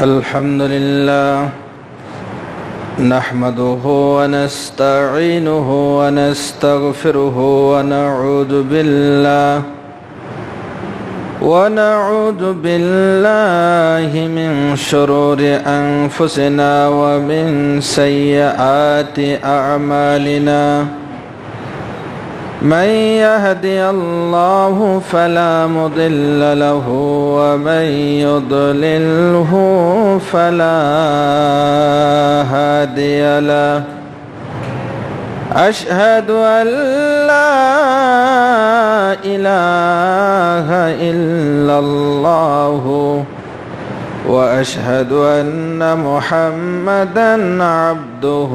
الحمد لله نحمده ونستعينه ونستغفره ونعوذ بالله من شرور أنفسنا ومن سيئات أعمالنا من يهدي الله فلا مضل له ومن يضلله فلا هادي له أشهد أن لا إله إلا الله وأشهد أن محمدا عبده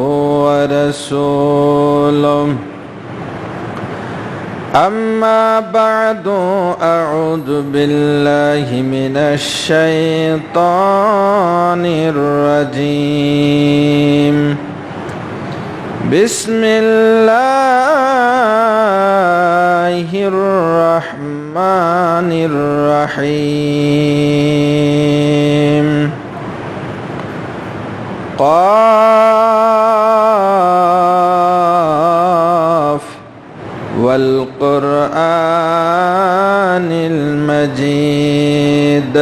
ورسوله أما بعد أعوذ بالله من الشيطان الرجيم بسم الله الرحمن الرحيم قاف والقرآن المجيد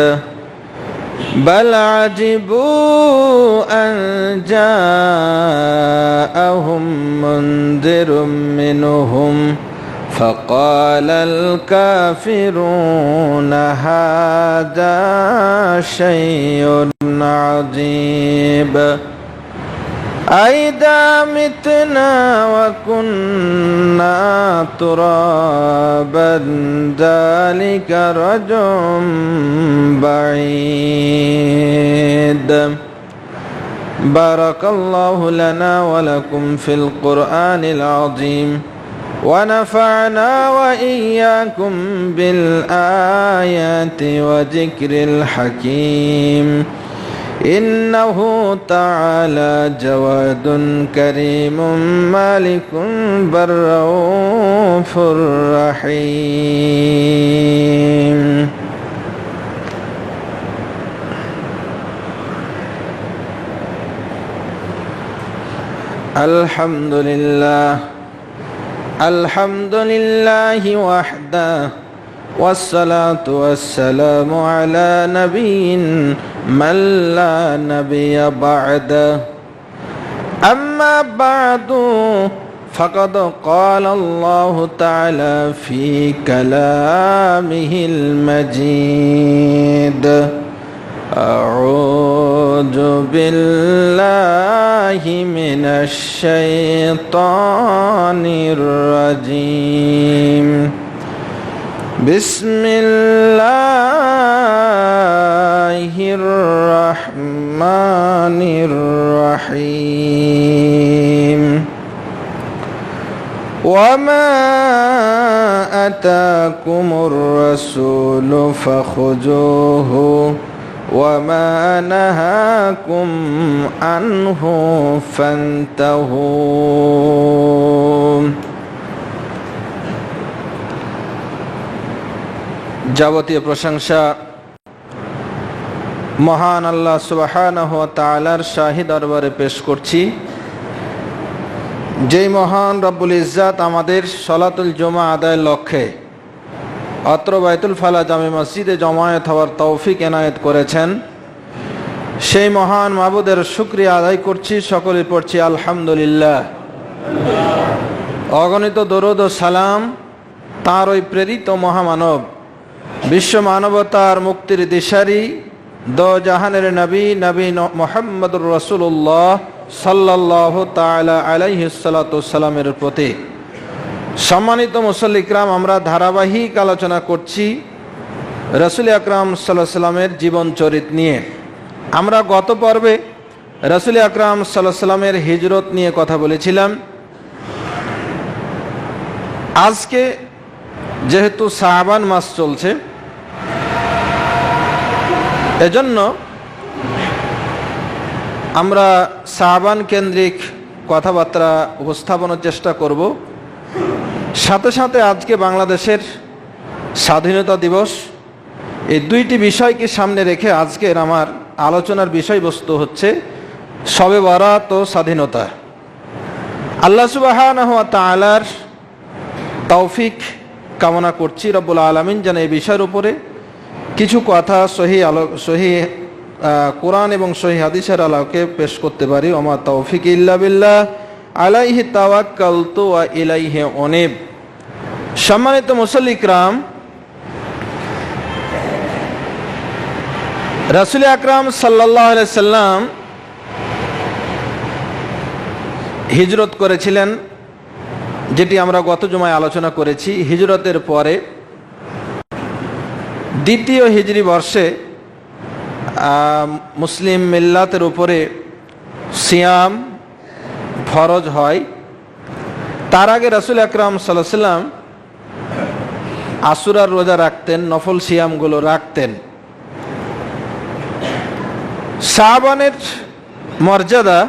بل عجبوا أن جاءهم منذر منهم فقال الكافرون هذا شيء عجيب أئذا متنا وكنا ترابا ذلك رجع بعيد بارك الله لنا ولكم في القرآن العظيم ونفعنا وإياكم بالآيات وذكر الحكيم إنه تعالى جواد كريم مالك بر رؤوف رحيم الحمد لله وحده والصلاة والسلام على نبي من لا نبي بعده أما بعد فقد قال الله تعالى في كلامه المجيد أعوذ بالله من الشيطان الرجيم بسم الله الرحمن الرحيم وما أتاكم الرسول فخذوه وما نهاكم عنه فانتهوا যাবতীয় প্রশংসা মহান আল্লাহ সুবহানাহু ওয়া তাআলার শাহী দরবারে পেশ করছি, যেই মহান রব্বুল ইজ্জাত আমাদের সলাতুল জুমা আদায়ের লক্ষ্যে অত্র বাইতুল ফালা জামে মসজিদে জমায়েত হওয়ার তৌফিক এনায়েত করেছেন। সেই মহান মাবুদের শুকরিয়া আদায় করছি, সকলে পড়ছি আলহামদুলিল্লাহ। অগণিত দরুদ ও সালাম তাঁর ওই প্রেরিত মহামানব, বিশ্ব মানবতার মুক্তির দিশারি, দো জাহানের নবী মুহাম্মদুর রাসূলুল্লাহ সাল্লাল্লাহু তাআলা আলাইহি সাল্লাতু সাল্লামের প্রতি। সম্মানিত মুসল্লি ইকরাম, আমরা ধারাবাহিক আলোচনা করছি রাসূল আকরাম সাল্লাল্লাহু আলাইহি সাল্লামের জীবন চরিত নিয়ে। আমরা গত পর্বে রাসূল আকরাম সাল্লাল্লাহু আলাইহি সাল্লামের হিজরত নিয়ে কথা বলেছিলাম। আজকে যেহেতু শাবান মাস চলছে, এজন্য আমরা শাবান কেন্দ্রিক কথাবার্তা উপস্থাপনের চেষ্টা করব। সাথে সাথে আজকে বাংলাদেশের স্বাধীনতা দিবস, এই দুইটি বিষয়কে সামনে রেখে আজকের আমার আলোচনার বিষয়বস্তু হচ্ছে শবে বরাত ও স্বাধীনতা। আল্লাহ সুবহানাহু ওয়া তাআলার তৌফিক কামনা করছি রব্বুল আলামিন যেন এই বিষয়ের উপরে কিছু কথা সহি কোরআন এবং সহি হাদিসের আলোকে পেশ করতে পারি। ওমা তৌফিক ইল্লা বিল্লাহ আলাইহি তাওয়াক্কালতু ওয়া ইলাইহি উনীব। সম্মানিত মুসল্লি ইকরাম, রাসূল আকরাম সাল্লাল্লাহু আলাইহি সাল্লাম হিজরত করেছিলেন, যেটি আমরা গত জুমায় আলোচনা করেছি। হিজরতের পরে দ্বিতীয় হিজরি বর্ষে মুসলিম মিল্লাতের উপরে সিয়াম ফরজ হয়। তার আগে রাসূল আকরাম সাল্লাল্লাহু আলাইহি সাল্লাম আশুরার রোজা রাখতেন, নফল সিয়ামগুলো রাখতেন। শাবানের মর্যাদা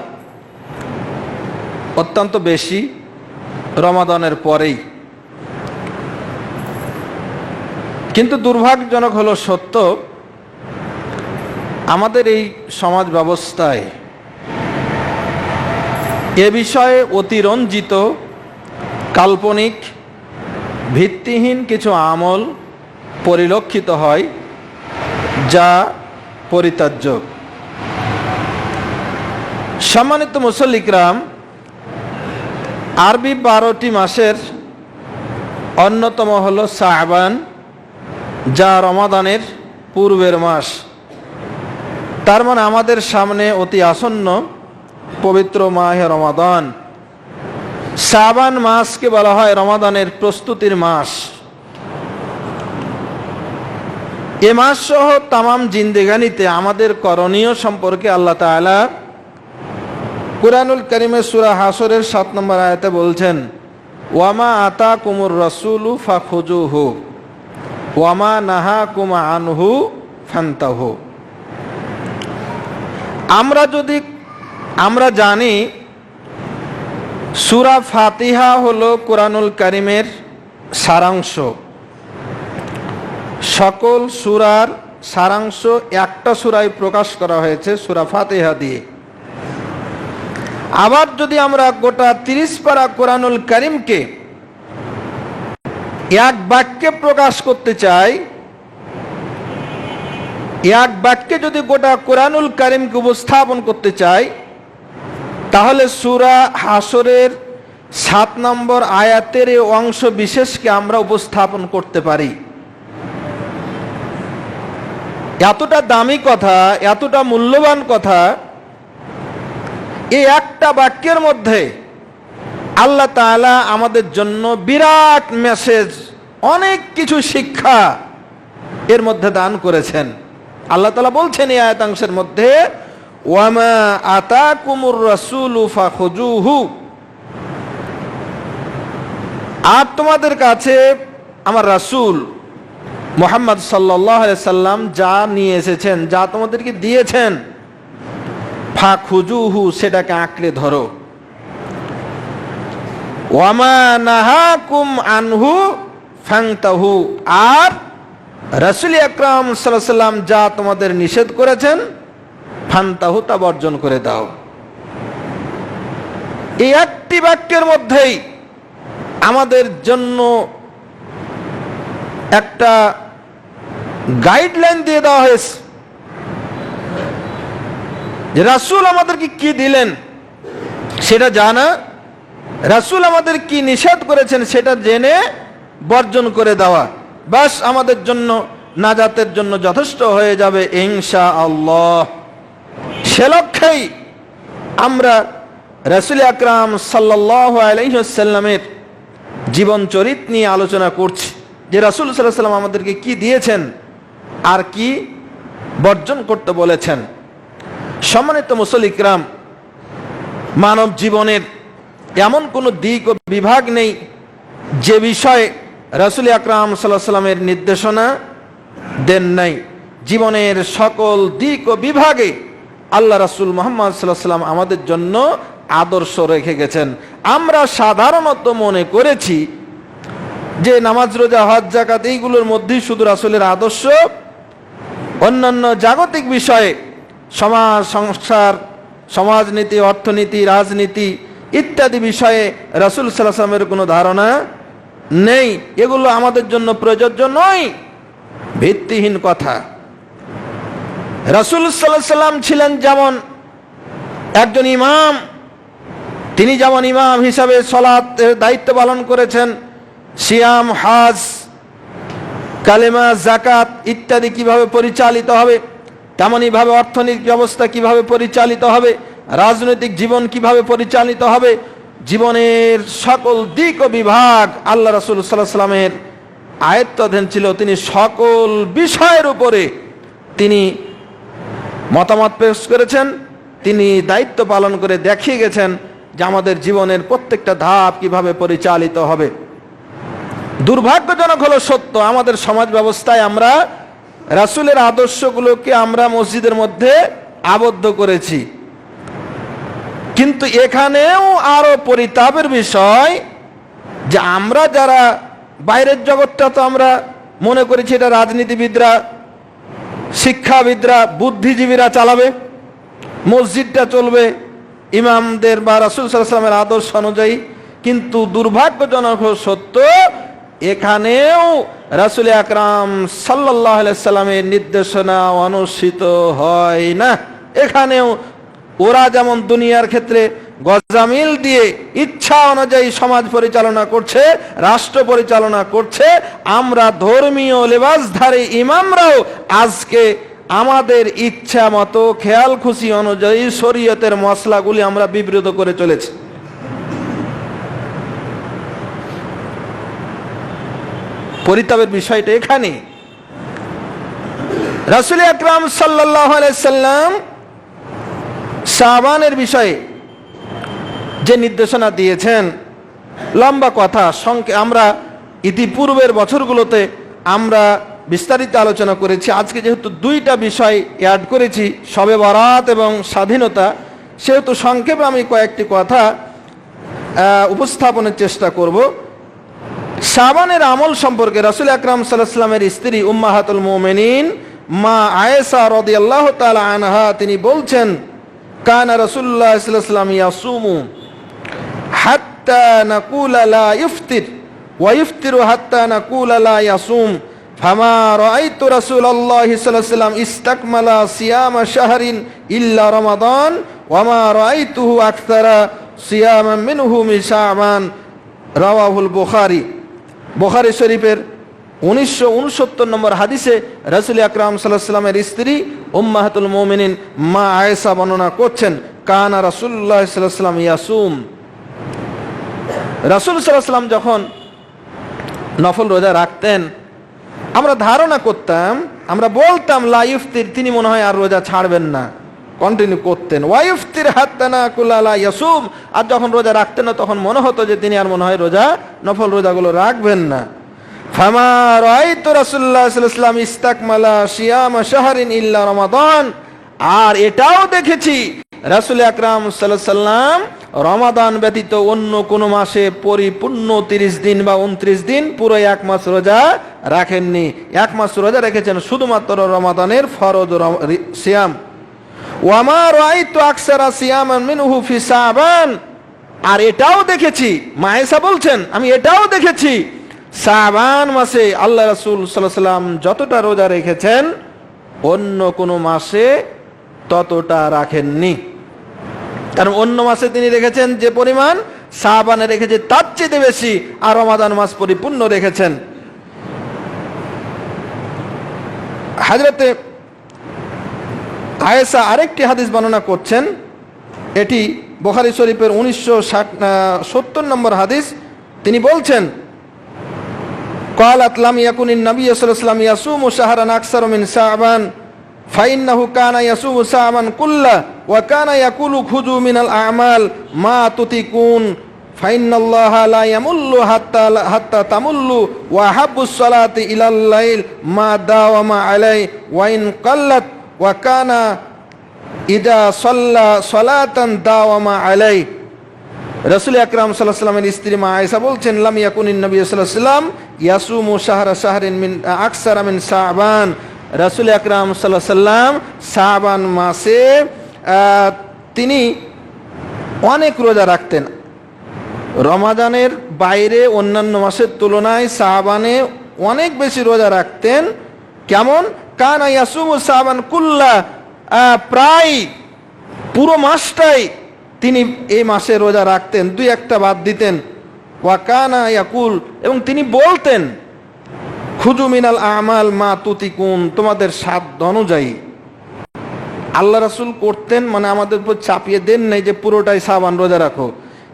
অত্যন্ত বেশি রমাদানের পরেই, কিন্তু দুর্ভাগ্যজনক হলো সত্য, আমাদের এই সমাজ ব্যবস্থায় এ বিষয়ে অতিরঞ্জিত, কাল্পনিক, ভিত্তিহীন কিছু আমল পরিলক্ষিত হয় যা পরিত্যাজ্য। সম্মানিত মুসল্লি ইকরাম, আরবি 12টি মাসের অন্যতম হলো শাবান, যা রমাদানের পূর্বের মাস। তার মানে আমাদের সামনে অতি আসন্ন পবিত্র মাহে রমাদান। শাবান মাসকে বলা হয় রমাদানের প্রস্তুতির মাস। এ মাস সহ তামাম জিন্দেগানিতে আমাদের করণীয় সম্পর্কে আল্লাহ তাআলা কুরআনুল কারীমের সূরা হাসরের 7 নম্বর আয়াতে বলছেন, ওয়ামা আতাকুমুর রাসূলু ফাখুজুহু ওয়ামা নাহাকুম আনহু ফান্তাহু। আমরা জানি সূরা ফাতিহা হলো কুরআনুল কারীমের সারাংশ। সকল সূরার সারাংশ একটা সূরায় প্রকাশ করা হয়েছে, সূরা ফাতিহা দিয়ে। আবার যদি আমরা গোটা 30 পারা কুরআনুল কারীমকে এক বাক্যে প্রকাশ করতে চাই, এক বাক্যে যদি গোটা কুরআনুল কারীমকে উপস্থাপন করতে চাই, তাহলে সূরা হাসরের 7 নম্বর আয়াতের এই অংশ বিশেষকে আমরা উপস্থাপন করতে পারি। এতটা দামি কথা, এতটা মূল্যবান কথা, এই একটা বাক্যের মধ্যে আল্লাহ তাআলা আমাদের জন্য বিরাট মেসেজ, অনেক কিছু শিক্ষা এর মধ্যে দান করেছেন। আল্লাহ তাআলা বলছেন এই আয়াতাংশের মধ্যে, ওয়ামা আতাকুমুর রাসূলু ফাখুজুহু। আর তোমাদের কাছে আমার রাসূল মুহাম্মদ সাল্লাল্লাহু আলাইহি সাল্লাম যা নিয়ে এসেছেন, যা তোমাদেরকে দিয়েছেন, ফাখুজুহু, সেটাকে আঁকড়ে ধরো। ওয়ামা নাহাকুম আনহু ফান্তাহু, আর রাসূল আকরাম সাল্লাল্লাহু আলাইহি সাল্লাম যা তোমাদের নিষেধ করেছেন, ফান্তাহু, তা বর্জন করে দাও। এই একটি বাক্যের মধ্যেই আমাদের জন্য একটা গাইডলাইন দিয়ে দেওয়া হয়েছে যে রাসূল আমাদেরকে কি দিলেন সেটা জানা, রাসূল আমাদের কি নিষেধ করেছেন সেটা জেনে বর্জন করে দেওয়া। বাস আমাদের জন্য নাজাতের জন্য যথেষ্ট হয়ে যাবে ইনশাআল্লাহ। সে লক্ষ্যেই আমরা রাসূল আকরাম সাল্লাল্লাহু আলাইহি ওয়াসাল্লামের জীবন চরিত নিয়ে আলোচনা করছি, যে রাসূল সাল্লাল্লাহু আলাইহি ওয়াসাল্লাম আমাদেরকে কি দিয়েছেন আর কি বর্জন করতে বলেছেন। সম্মানিত মুসল্লি ইকরাম, মানব জীবনের এমন কোনো দিক ও বিভাগ নেই যে বিষয়ে রাসূল আকরাম সাল্লাল্লাহু আলাইহি ওয়াসাল্লামের নির্দেশনা দেন নাই। জীবনের সকল দিক ও বিভাগে আল্লাহ রাসূল মুহাম্মদ সাল্লাল্লাহু আলাইহি ওয়াসাল্লাম আমাদের জন্য আদর্শ রেখে গেছেন। আমরা সাধারণত মনে করেছি যে নামাজ, রোজা, হজ, যাকাত এইগুলোর মধ্যেই শুধু রাসূলের আদর্শ, অন্যান্য জাগতিক বিষয়ে সমাজ সংসার, সমাজনীতি, অর্থনীতি, রাজনীতি ইত্যাদি বিষয়ে রাসূল সাল্লাল্লাহু আলাইহি ওয়াসাল্লামের কোনো ধারণা নেই। এগুলো আমাদের জন্য প্রযোজ্য নয়, ভিত্তিহীন কথা। রাসূল সাল্লাল্লাহু আলাইহি ওয়াসাল্লাম ছিলেন যেমন একজন ইমাম, তিনি যেমন ইমাম হিসাবে সালাতের দায়িত্ব পালন করেছেন, সিয়াম, হজ, কালেমা, যাকাত ইত্যাদি কিভাবে পরিচালিত হবে, তেমনইভাবে অর্থনৈতিক ব্যবস্থা কিভাবে পরিচালিত হবে, রাজনৈতিক জীবন কিভাবে পরিচালিত হবে, জীবনের সকল দিক ও বিভাগ আল্লাহ রাসূল সাল্লাল্লাহু আলাইহি ওয়াসাল্লামের আয়ত্তাধীন ছিল। তিনি সকল বিষয়ের উপরে তিনি মতামত পেশ করেছেন, তিনি দায়িত্ব পালন করে দেখিয়ে গেছেন যে আমাদের জীবনের প্রত্যেকটা ধাপ কিভাবে পরিচালিত হবে। দুর্ভাগ্যজনক হলো সত্য, আমাদের সমাজ ব্যবস্থায় আমরা রাসূলের আদর্শগুলোকে আমরা মসজিদের মধ্যে আবদ্ধ করেছি। কিন্তু এখানেও আরো পরিতাপের বিষয় যে আমরা যারা বাইরের জগৎটা তো আমরা মনে করেছি এটা রাজনীতিবিদরা, শিক্ষাবিদরা, বুদ্ধিজীবীরা চালাবে, মসজিদটা চলবে ইমামদের বা রাসূল সাল্লাল্লাহু আলাইহি ওয়াসাল্লামের আদর্শ অনুযায়ী। কিন্তু দুর্ভাগ্যজনক সত্য, এখানেও রাসূল আকরাম সাল্লাল্লাহু আলাইহি ওয়াসাল্লামের নির্দেশনা অনুসৃত হয় না। এখানেও ওরা যেমন দুনিয়ার ক্ষেত্রে গজামিল দিয়ে ইচ্ছা অনুযায়ী সমাজ পরিচালনা করছে, রাষ্ট্র পরিচালনা করছে, আমরা ধর্মীয় লেবাসধারী ইমামরাও আজকে আমাদের ইচ্ছা মতো খেয়াল খুশি অনুযায়ী শরীয়তের মসলাগুলি আমরা বিবৃত করে চলেছি। পরিতাপের বিষয়টা এখানে। রাসূল আকরাম সাল্লাল্লাহু আলাইহি সাল্লাম শাবানের বিষয়ে যে নির্দেশনা দিয়েছেন, লম্বা কথা, আমরা ইতিপূর্বের বছরগুলোতে আমরা বিস্তারিত আলোচনা করেছি। আজকে যেহেতু দুইটা বিষয় অ্যাড করেছি, শবে বরাত এবং স্বাধীনতা, সেহেতু সংক্ষেপে আমি কয়েকটি কথা উপস্থাপনের চেষ্টা করব। শাবানের আমল সম্পর্কে রাসূল আকরাম সাল্লাল্লাহু আলাইহি ওয়াসাল্লামের স্ত্রী উম্মাহাতুল মুমিনিন মা আয়েশা রাদিয়াল্লাহু তাআলা আনহা তিনি বলছেন, কানা রাসূলুল্লাহ সাল্লাল্লাহু আলাইহি ওয়াসাল্লাম ইয়াসুমু হাত্তা নাকুলা লা ইফতির ওয়া ইফতিরু হাত্তা নাকুলা লা ইয়াসুম ফামা রাআইতু রাসূলুল্লাহ সাল্লাল্লাহু আলাইহি ওয়াসাল্লাম ইসতাকমালা সিয়ামা শাহরিন ইল্লা রমাদান ওয়া মা রাআইতুহু আকসারা সিয়ামান মিনহু মিন শাবান। রাওয়াহুল বুখারী। বুখারী শরীফের 1969 নম্বর হাদিসে রাসূল আকরাম সাল্লাল্লাহু আলাইহি ওয়াসাল্লামের স্ত্রী উম্মাহাতুল মুমিনিন মা আয়েশা বর্ণনা করছেন, কানা রাসূলুল্লাহ সাল্লাল্লাহু আলাইহি ওয়াসাল্লাম ইয়াসুম। রাসূল সাল্লাল্লাহু আলাইহি ওয়াসাল্লাম যখন নফল রোজা রাখতেন, আমরা ধারণা করতাম, আমরা বলতাম লা ইফতির, তিনি মনে হয় আর রোজা ছাড়বেন না, কন্টিনিউ করতেন। ওয়া ইফতির হাত্তা নাকুলা লা ইয়াসুম, আর যখন রোজা রাখতেন না তখন মনে হতো যে তিনি আর মনে হয় রোজা, নফল রোজাগুলো রাখবেন না। ফামা রাআইতু রাসূলুল্লাহ সাল্লাল্লাহু আলাইহি ওয়াসাল্লাম ইসতাকমালা সিয়ামা শাহরিন ইল্লা রমাদান, আর এটাও দেখেছি রাসূল আকরাম সাল্লাল্লাহু আলাইহি ওয়াসাল্লাম রমাদান ব্যতীত অন্য কোন মাসে পরিপূর্ণ 30 দিন বা 29 দিন পুরো এক মাস রোজা রাখেননি। এক মাস রোজা রেখেছেন শুধুমাত্র রমাদানের ফরজ সিয়াম। ওয়া মা রাআইতু আকসারা সিয়ামান মিনহু ফি শাবান, আর এটাও দেখেছি, মা আয়েশা বলছেন, আমি এটাও দেখেছি শাবান মাসে আল্লাহ রাসূল সাল্লাল্লাহু আলাইহি ওয়াসাল্লাম যতটা রোজা রেখেছেন অন্য কোন মাসে ততটা রাখেননি। কারণ অন্য মাসে তিনি রেখেছেন যে পরিমাণ, শাবানে রেখেছে তার চেয়ে বেশি, আর রমাদান মাস পরিপূর্ণ রেখেছেন। হযরতে আয়েশা আরেকটি হাদিস বর্ণনা করছেন, এটি বুখারী শরীফের 1970 নম্বর হাদিস। তিনি বলছেন, قالت لم يكن النبي صلى الله عليه وسلم يصوم شهرا أكثر من شعبان فإنه كان يصوم شعبان كله وكان يقول خذوا من الأعمال ما تطيقون فإن الله لا يمل حتى تملوا وأحب الصلاة إلى الليل ما داوم عليه وإن قلت وكان إذا صلى صلاة داوم عليه। রাসূল আকরাম সাল্লাল্লাহু আলাইহি ওয়াসাল্লামের স্ত্রী মা আয়েশা বলছেন, লাম ইয়াকুনিন নবী সাল্লাল্লাহু আলাইহি ওয়াসাল্লাম ইয়াসুমু শাহরা শাহরিন মিন আকসারা মিন শাবান, রাসূল আকরাম সাল্লাল্লাহু আলাইহি সাল্লাম শাবান মাসে তিনি অনেক রোজা রাখতেন। রমাদানের বাইরে অন্যান্য মাসের তুলনায় শাবানে অনেক বেশি রোজা রাখতেন। কেমন? কানা ইয়াসুমু শাবান কুল্লা, প্রায় পুরো মাসটাই তিনি এই মাসে রোজা রাখতেন, দুই একটা বাদ দিতেন। ওয়া কানা ইয়াকুল, এবং তিনি বলতেন খুযু মিনাল আমাল মা তুতিকুন, তোমাদের সাধ্য অনুযায়ী। আল্লাহ রাসূল করতেন, মানে আমাদের উপর চাপিয়ে দেন নাই যে পুরোটাই শাবান রোজা রাখো,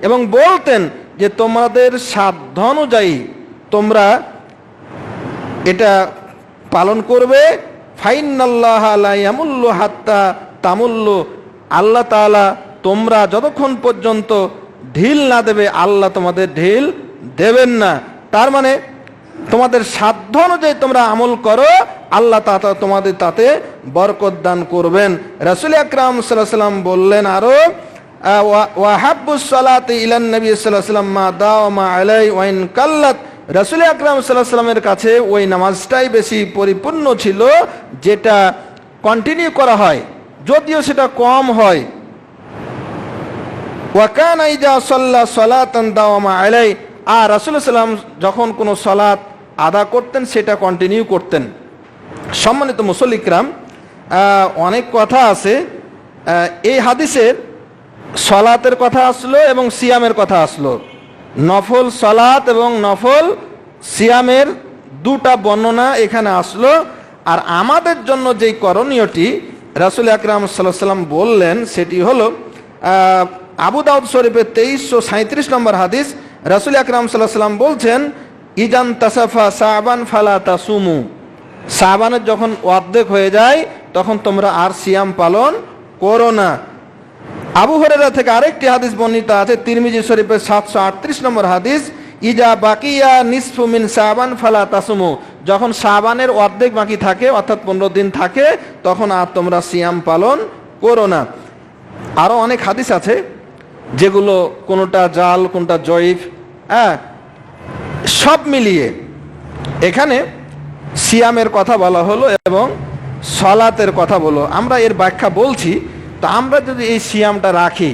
এবং বলতেন যে তোমাদের সাধ্য অনুযায়ী তোমরা এটা পালন করবে। ফাইনাল্লাহা লা ইয়ামুল্লু হাত্তা তামুল্লু, আল্লাহ তাআলা তোমরা যতক্ষণ পর্যন্ত ঢিল না দেবে আল্লাহ তোমাদের ঢিল দেবেন না। তার মানে তোমাদের সাধ্য অনুযায়ী তোমরা আমল করো, আল্লাহ তাআলা তোমাদের তাতে বরকত দান করবেন। রাসূল আকরাম সাল্লাল্লাহু আলাইহি ওয়াসাল্লাম বললেন আরো, ওয়া হাব্বুস সালাতি ইলান নবী সাল্লাল্লাহু আলাইহি ওয়াসাল্লাম মা দাওয়ামা আলাই ওয়া ইন কাল্লাত, রাসূল আকরাম সাল্লাল্লাহু আলাইহি ওয়াসাল্লামের কাছে ওই নামাজটাই বেশি পরিপূর্ণ ছিল যেটা কন্টিনিউ করা হয়, যদিও সেটা কম হয়। ওয়া কানা ইযা সাল্লা সালাতান দাওয়ামা আলাই, আর রাসূল সাল্লাম যখন কোনো সালাত আদা করতেন সেটা কন্টিনিউ করতেন। সম্মানিত মুসল্লি কিরাম, অনেক কথা আছে। এই হাদিসের সালাতের কথা আসলো এবং সিয়ামের কথা আসলো। নফল সালাত এবং নফল সিয়ামের দুটা বর্ণনা এখানে আসলো। আর আমাদের জন্য যেই করণীয়টি রাসূল আকরাম সাল্লাল্লাহু আলাইহি ওয়াসাল্লাম বললেন সেটি হলো আবু দাউদ শরীফের 2337 নম্বর হাদিস। রাসূল আকরাম সাল্লাল্লাহু আলাইহি ওয়াসাল্লাম বলছেন, ইজান তাসাফা শাবান ফালা তাসুমু, শাবানের যখন অর্ধেক হয়ে যায় তখন তোমরা আর সিয়াম পালন করো না। আবু হুরায়রা থেকে আরেকটি হাদিস বর্ণিত আছে তিরমিজি শরীফের 738 নম্বর হাদিস, ইজা বাকিয়া নিসফু মিন শাবান ফালা তাসুমু, যখন শাবানের অর্ধেক বাকি থাকে অর্থাৎ 15 দিন থাকে তখন আর তোমরা সিয়াম পালন করো না। আরো অনেক হাদিস আছে যেগুলো কোনটা জাল কোনটা জয়ীফ, সব মিলিয়ে এখানে সিয়ামের কথা বলা হলো এবং সালাতের কথা বলো। আমরা এর ব্যাখ্যা বলছি। তো আমরা যদি এই সিয়ামটা রাখি,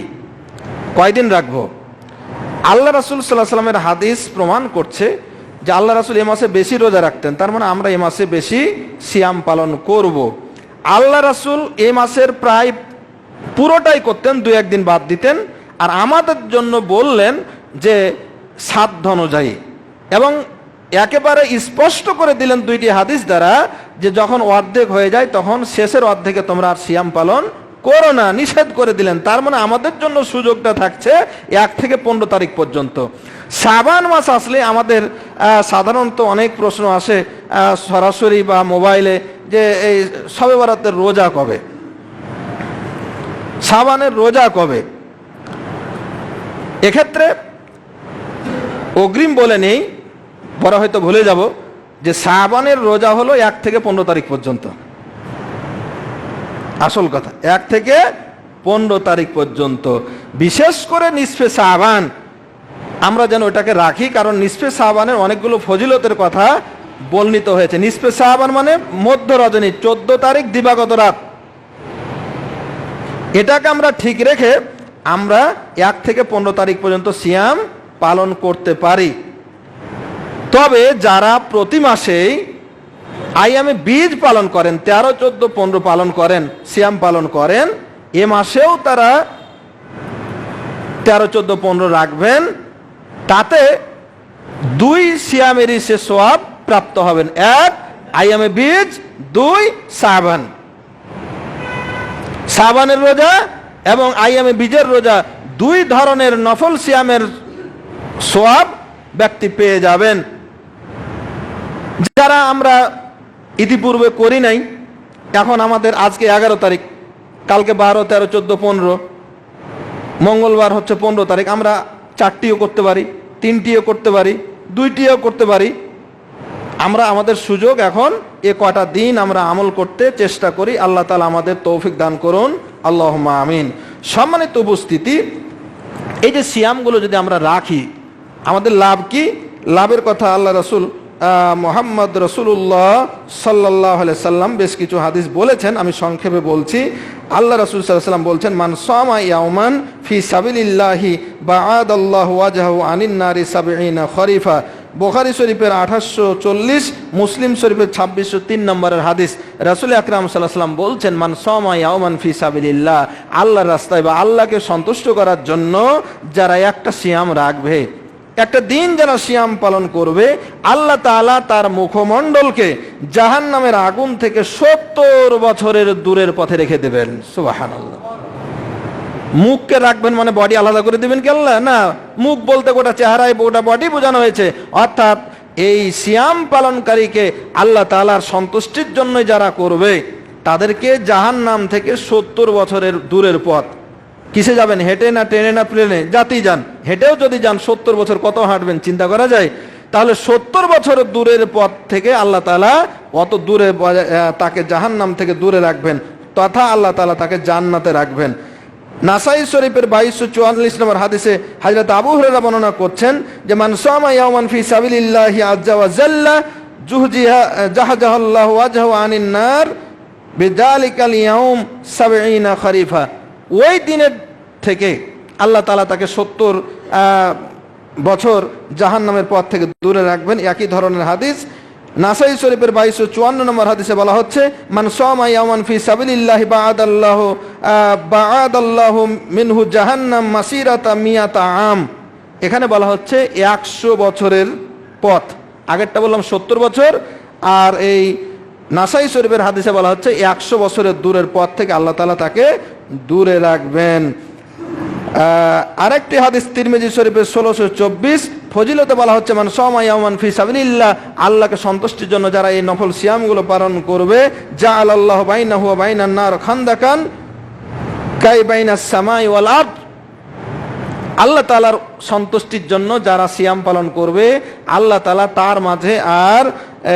কয়দিন রাখবো? আল্লাহ রাসূল সাল্লাল্লাহু আলাইহি ওয়াসাল্লামের হাদিস প্রমাণ করছে যে আল্লাহ রাসূল এই মাসে বেশি রোজা রাখতেন, তার মানে আমরা এই মাসে বেশি সিয়াম পালন করব। আল্লাহ রাসূল এই মাসের প্রায় পুরোটাই করতেন, দুই একদিন বাদ দিতেন। আর আমাদের জন্য বললেন যে সাধ্য অনুযায়ী, এবং একেবারে স্পষ্ট করে দিলেন দুইটি হাদিস দ্বারা যে যখন অর্ধেক হয়ে যায় তখন শেষের অর্ধেকে তোমরা আর সিয়াম পালন করো না, নিষেধ করে দিলেন। তার মানে আমাদের জন্য সুযোগটা থাকছে 1 থেকে 15 তারিখ পর্যন্ত। শাবান মাস আসলে আমাদের সাধারণত অনেক প্রশ্ন আসে সরাসরি বা মোবাইলে, যে এই শবে বরাতের রোজা কবে, শাবানের রোজা কবে। এক্ষেত্রে অগ্রিম বলে নেই, পরে হয়তো ভুলে যাব, যে শাবানের রোজা হলো 1 থেকে 15 তারিখ পর্যন্ত। আসল কথা 1 থেকে 15 তারিখ পর্যন্ত। বিশেষ করে নিসফে শাবান আমরা যেন ওটাকে রাখি, কারণ নিসফে শাবানের অনেকগুলো ফজিলতের কথা বর্ণিত হয়েছে। নিসফে শাবান মানে মধ্য রজনী, 14 তারিখ দিবাগত রাত। এটাকে আমরা ঠিক রেখে আমরা 1 থেকে 15 তারিখ পর্যন্ত সিয়াম পালন করতে পারি। তবে যারা প্রতি মাসেই আইয়ামে বীজ পালন করেন, 13, 14, 15 পালন করেন, সিয়াম পালন করেন, এ মাসেও তারা 13, 14, 15 রাখবেন। তাতে 2 সিয়ামেরই সে সওয়াব প্রাপ্ত হবেন। 1 আইয়ামে বীজ, 2 শাবান, শাবানের রোজা এবং আইয়ামে বীজের রোজা, 2 ধরনের নফল সিয়ামের সওয়াব ব্যক্তি পেয়ে যাবেন। যারা আমরা ইতিপূর্বে করি নাই, এখন আমাদের আজকে 11 তারিখ, কালকে 12, 13, 14, 15, মঙ্গলবার হচ্ছে 15 তারিখ, আমরা 4টিও করতে পারি, 3টিও করতে পারি, 2টিও করতে পারি। আমরা আমাদের সুযোগ এখন এ কটা দিন আমরা আমল করতে চেষ্টা করি। আল্লাহ তাআলা আমাদের তৌফিক দান করুন, আল্লাহুম্মা আমিন। সম্মানিত উপস্থিতি, এই যে সিয়ামগুলো যদি আমরা রাখি আমাদের লাভ কি? লাভের কথা আল্লাহ রাসূল মোহাম্মদ রসুল্লাহ সাল্লাল্লাহু আলাইহি সাল্লাম বেশ কিছু হাদিস বলেছেন, আমি সংক্ষেপে বলছি। আল্লাহ রাসূল সাল্লাল্লাহু আলাইহি সাল্লাম বলছেন, মান সামা ইয়াওমান ফি সাবিলিল্লাহি বাআদাল্লাহু ওয়াজহাহু আনিন নারি ৭০ খরিফা। বুখারী শরীফের ৮৪০, মুসলিম শরীফের ২৬০৩ নম্বরের হাদিস। রাসূল আকরাম সাল্লাল্লাহু আলাইহি সাল্লাম বলছেন, মান সামা ইয়াওমান ফি সাবিলিল্লাহ, আল্লাহর রাস্তায় বা আল্লাহকে সন্তুষ্ট করার জন্য যারা একটা সিয়াম রাখবে, একটা দিন যারা সিয়াম পালন করবে, আল্লাহ তাআলা তার মুখমণ্ডলকে জাহান্নামের আগুন থেকে ৭০ বছরের দূরের পথে রেখে দেবেন। সুবহানাল্লাহ। মুখকে রাখবেন মানে বডি আলাদা করে দিবেন কি আল্লাহ? না, মুখ বলতে গোটা চেহারায় গোটা বডি বোঝানো হয়েছে। অর্থাৎ এই সিয়াম পালনকারীকে আল্লাহ তাআলার সন্তুষ্টির জন্য যারা করবে তাদেরকে জাহান্নাম থেকে ৭০ বছরের দূরের পথ। কিসে যাবেন? হেঁটে না ট্রেনে না প্লেনে? যাতেই যান, হেঁটেও যদি যান ৭০ বছর কত হাঁটবেন চিন্তা করা যায়? তাহলে ৭০ বছরের দূরের পথ থেকে আল্লাহ তাআলা অত দূরে তাকে জাহান্নাম থেকে দূরে রাখবেন, তথা আল্লাহ তাআলা তাকে জান্নাতে রাখবেন। নাসাই শরীফের ২২৪৪ নম্বর হাদিসে হযরত আবু হুরায়রা বর্ণনা করছেন যে, মান সামা ইয়াওমান ফি সাবিলিল্লাহি আযজা ওয়া জাল্লা জাহাজাহাল্লাহু ওয়াজহাহু আনিন নার বিযালিকাল ইয়াউম ৭০ খরিফা। ওই দিনের থেকে আল্লাহ তাআলা তাকে ৭০ বছর জাহান্নামের পথ থেকে দূরে রাখবেন। একই ধরনের হাদিস নাসাই শরীফের ২২৫৪ নম্বর হাদিসে বলা হচ্ছে, মান সামা ইয়াওমান ফি সাবিলিল্লাহি বাআদাল্লাহু মিনহু জাহান্নাম মাসিরাতা মিয়াতা আম। এখানে বলা হচ্ছে ১০০ বছরের পথ। আগেরটা বললাম ৭০ বছর, আর এই নাসাই শরীফের হাদিসে বলা হচ্ছে ১০০ বছরের দূরের পথ থেকে আল্লাহ তাআলা তাকে দূরে রাখবেন। আরেকটি হাদিস তিরমিজি শরীফের ১৬২৪, ফজিলতে বলা হচ্ছে, মান সামা ইয়াওমান ফি সাবিলিল্লাহ, আল্লাহকে সন্তুষ্টির জন্য যারা এই নফল সিয়ামগুলো পালন করবে, জাআলাল্লাহু বাইনাহু ওয়া বাইনান নার খান্দাকান কাই বাইনাস সামাই ওয়াল আরদ। আল্লাহ তাআলার সন্তুষ্টির জন্য যারা সিয়াম পালন করবে, আল্লাহ তাআলা তার মাঝে আর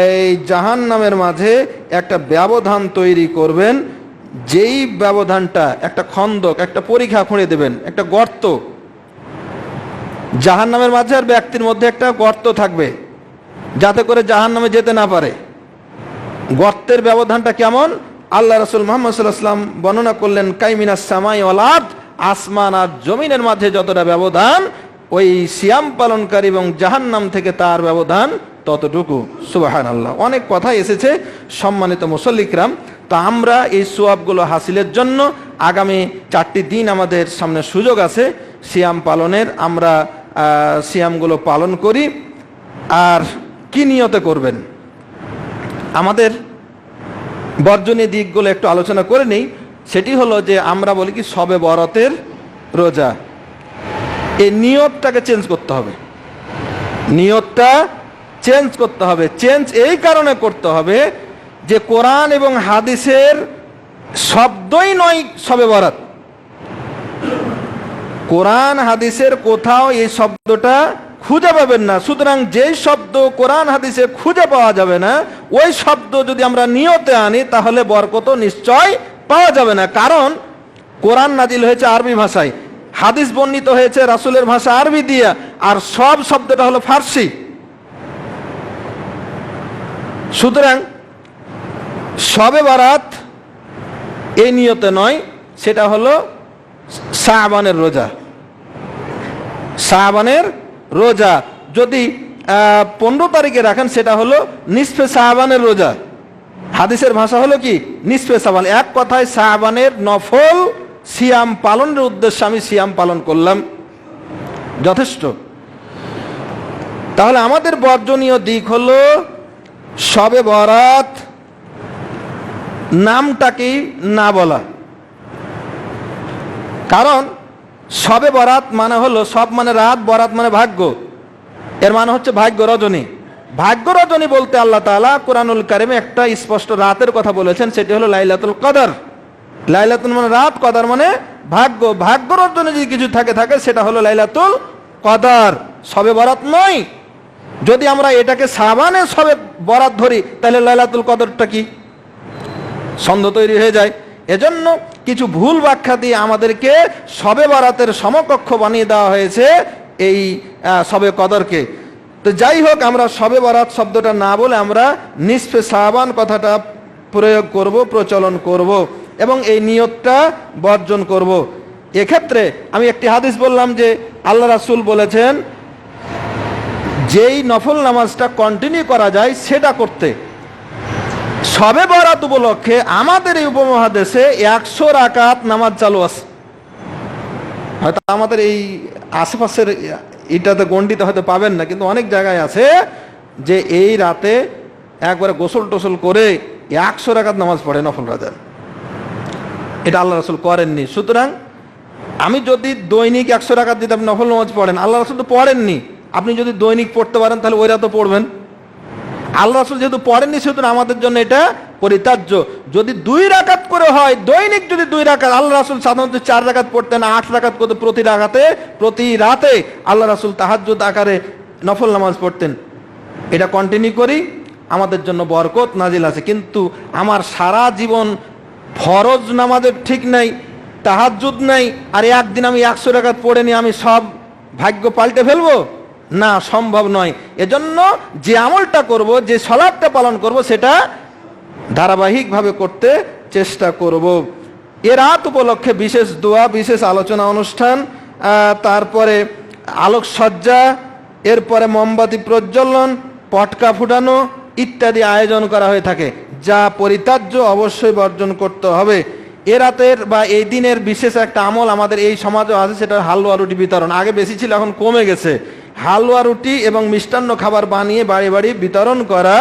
এই জাহান্নামের মাঝে একটা ব্যবধান তৈরি করবেন, যেই ব্যবধানটা একটা খন্দক, একটা পরিখা খুঁড়ে দেবেন, একটা গর্ত। জাহান্নামের মাঝে আর ব্যক্তির মধ্যে একটা গর্ত থাকবে, যাতে করে জাহান্নামে যেতে না পারে। গর্তের ব্যবধানটা কেমন? আল্লাহ রাসূল মুহাম্মদ সাল্লাল্লাহু আলাইহি ওয়াসাল্লাম বর্ণনা করলেন, কাইমিনাস সামাই ওয়াল আরদ, আসমান আর জমিনের মাঝে যতটা ব্যবধান, ওই সিয়াম পালনকারী এবং জাহান্নাম থেকে তার ব্যবধান ততটুকু। সুবহানাল্লাহ। অনেক কথা এসেছে সম্মানিত মুসল্লিকরাম। তো আমরা এই সোয়াবগুলো হাসিলের জন্য আগামী 4টি দিন আমাদের সামনে সুযোগ আছে সিয়াম পালনের। আমরা সিয়ামগুলো পালন করি। আর কি নিয়তে করবেন? আমাদের বর্জনীয় দিকগুলো একটু আলোচনা করে নেই। সেটি হলো যে, আমরা বলি কি শবে বরাতের রোজা, এই নিয়তটাকে চেঞ্জ করতে হবে। নিয়তটা চেঞ্জ করতে হবে। চেঞ্জ এই কারণে করতে হবে যে, কোরআন এবং হাদিসের শব্দই নয় শবে বরাত। কোরআন হাদিসের কোথাও এই শব্দটা খুঁজে পাবেন না। সুতরাং যেই শব্দ কোরআন হাদিসে খুঁজে পাওয়া যাবে না, ওই শব্দ যদি আমরা নিয়তে আনি তাহলে বরকত নিশ্চয় পাওয়া যাবে না। কারণ কোরআন নাজিল হয়েছে আরবি ভাষায়, হাদিস বর্ণিত হয়েছে রাসূলের ভাষা আরবি দিয়া, আর সব শব্দটা হলো ফার্সি। সুতরাং শবে বরাত এই নিয়তে নয়, সেটা হলো শাবানের রোজা। শাবানের রোজা যদি 15 তারিখে রাখেন, সেটা হলো নিসফে শাবানের রোজা। হাদিসের ভাষা হলো কি? নিসফে শাবান। এক কথায় শাবানের নফল সিয়াম পালনের উদ্দেশ্যে আমি সিয়াম পালন করলাম, যথেষ্ট। তাহলে আমাদের বর্জনীয় দিক হলো শবে বরাত নামটাকেই না বলা। কারণ শবে বরাত মানে হলো, সব মানে রাত, বরাত মানে ভাগ্য। এর মানে হচ্ছে ভাগ্য রজনী। ভাগ্য রজনী বলতে আল্লাহ তাআলা কোরআনুল কারিমে একটা স্পষ্ট রাতের কথা বলেছেন, সেটি হলো লাইলাতুল কদর। লাইলাতুল মানে রাত, কদর মানে ভাগ্য। ভাগ্য রজনী যদি কিছু থাকে সেটা হলো লাইলাতুল কদর, শবে বরাত নয়। যদি আমরা এটাকে শাবানে শবে বরাত ধরি, তাহলে লাইলাতুল কদরটা কি? সন্দেহ তৈরি হয়ে যায়। এজন্য কিছু ভুল ব্যাখ্যা দিয়ে আমাদেরকে শবে বরাতের সমকক্ষ বানিয়ে দেওয়া হয়েছে এই শবে কদরকে। তো যাই হোক, আমরা শবে বরাত শব্দটা না বলে আমরা নিসফে শাবান কথাটা প্রয়োগ করব, প্রচলন করব এবং এই নিয়তটা বর্জন করব। এক্ষেত্রে আমি একটি হাদিস বললাম যে আল্লাহ রাসূল বলেছেন যেই নফল নামাজটা কন্টিনিউ করা যায় সেটা করতে। শবে বরাত উপলক্ষে আমাদের এই উপমহাদেশে 100 রাকাত নামাজ চালু আছে। হয়তো আমাদের এই আশেপাশের এটাতে গণ্ডিতে হয়তো পাবেন না, কিন্তু অনেক জায়গায় আছে যে এই রাতে একবারে গোসল টোসল করে 100 রাকাত নামাজ পড়ে নফল রাতের। এটা আল্লাহ রাসূল করেননি। সুতরাং আমি যদি দৈনিক 100 রাকাত দিতে আপনি নফল নামাজ পড়েন, আল্লাহ রাসূল তো পড়েননি, আপনি যদি দৈনিক পড়তে পারেন তাহলে ওই রাতও পড়বেন। আল্লাহ রাসূল যেহেতু পড়েননি সুতরাং আমাদের জন্য এটা পরিত্যাজ্য। যদি 2 রাকাত করে হয়, দৈনিক যদি 2 রাকাত, আল্লাহ রাসূল সাধারণত 4 রাকাত পড়তেন, 8 রাকাত করতে প্রতি রাতে আল্লাহ রাসূল তাহাজ্জুদ আকারে নফল নামাজ পড়তেন। এটা কন্টিনিউ করি, আমাদের জন্য বরকত নাজিল আছে। কিন্তু আমার সারা জীবন ফরজ নামাজের ঠিক নাই, তাহাজ্জুদ নাই, আর একদিন আমি 100 রাকাত পড়ে নিয়ে আমি সব ভাগ্য পাল্টে ফেলবো? না, সম্ভব নয়। এজন্য যে আমলটা করব, যে সালাতটা পালন করব, সেটা ধারাবাহিকভাবে করতে চেষ্টা করব। এ রাত উপলক্ষে বিশেষ দোয়া, বিশেষ আলোচনা অনুষ্ঠান, তারপরে আলোকসজ্জা, এরপরে মোমবাতি প্রজ্বলন, পটকা ফুটানো ইত্যাদি আয়োজন করা হয়ে থাকে, যা পরিত্যাজ্য, অবশ্যই বর্জন করতে হবে। এ রাতের বা এই দিনের বিশেষ একটা আমল আমাদের এই সমাজে আছে, সেটা হালুয়া রুটি বিতরণ। আগে বেশি ছিল, এখন কমে গেছে। হালুয়া রুটি এবং মিষ্টান্ন খাবার বানিয়ে বাড়ি বাড়ি বিতরণ করা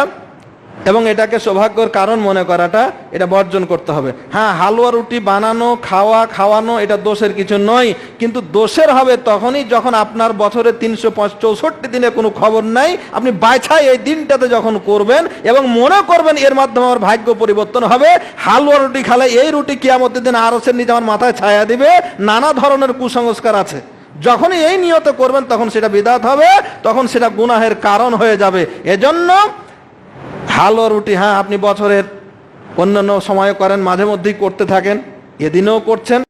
এবং এটাকে সৌভাগ্যের কারণ মনে করাটা, এটা বর্জন করতে হবে। হ্যাঁ, হালুয়া রুটি বানানো, খাওয়ানো এটা দোষের কিছু নয়, কিন্তু দোষের হবে তখনই যখন আপনার বছরে 364 দিনে কোনো খবর নাই, আপনি বাছাই এই দিনটাতে যখন করবেন এবং মনে করবেন এর মাধ্যমে আমার ভাগ্য পরিবর্তন হবে। হালুয়া রুটি খালে এই রুটি কিয়ামতের দিন আরশের নিচে আমার মাথায় ছায়া দিবে, নানা ধরনের কুসংস্কার আছে। যখনই এই নিয়ত করবেন তখন সেটা বিদআত হবে, তখন সেটা গুনাহের কারণ হয়ে যাবে। এজন্য হালুয়া রুটি, হ্যাঁ, আপনি বছরের অন্যান্য সময় করেন, মাঝে মধ্যেই করতে থাকেন, এদিনেও করছেন,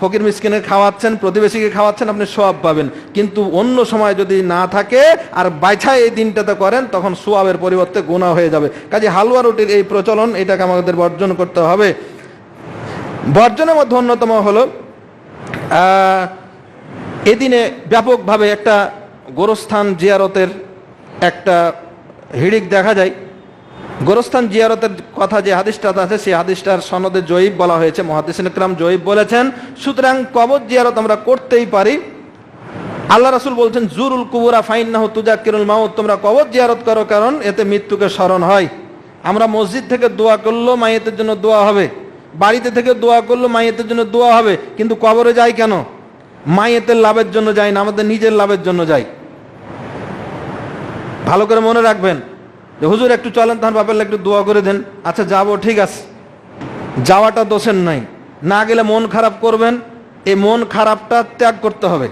ফকির মিসকিনে খাওয়াচ্ছেন, প্রতিবেশীকে খাওয়াচ্ছেন, আপনি সওয়াব পাবেন। কিন্তু অন্য সময় যদি না থাকে আর বাইছায় এই দিনটাতে করেন, তখন সওয়াবের পরিবর্তে গুনাহ হয়ে যাবে। কাজে হালুয়া রুটির এই প্রচলন, এটাকে আমাদের বর্জন করতে হবে। বর্জনের মধ্যে অন্যতম হলো এদিনে ব্যাপকভাবে একটা গোরস্থান জিয়ারতের একটা হিড়িক দেখা যায়। গোরস্থান জিয়ারতের কথা যে হাদিসটা আছে, সেই হাদিসটার সনদে জয়ীফ বলা হয়েছে, মুহাদ্দিসিন ইকরাম জয়ীফ বলেছেন। সুতরাং কবর জিয়ারত আমরা করতেই পারি। আল্লাহ রাসূল বলছেন, জুরুল কুবুরা ফাইন্নাহু তুযাক্কিরুল মাউত, তোমরা কবর জিয়ারত করো কারণ এতে মৃত্যুকে স্মরণ হয়। আমরা মসজিদ থেকে দোয়া করলেও মাইয়েতের জন্য দোয়া হবে, বাড়িতে থেকে দোয়া করলেও মাইয়েতের জন্য দোয়া হবে, কিন্তু কবরে যাই কেন? মাইয়েতের লাভের জন্য যাই না, আমাদের নিজের লাভের জন্য যাই। ভালো করে মনে রাখবেন যে হুজুর একটু চলেন, তার বাপের একটু দোয়া করে দেন, আচ্ছা যাবো, ঠিক আছে, যাওয়াটা দোষের নাই, না গেলে মন খারাপ করবেন, এই মন খারাপটা ত্যাগ করতে হবে।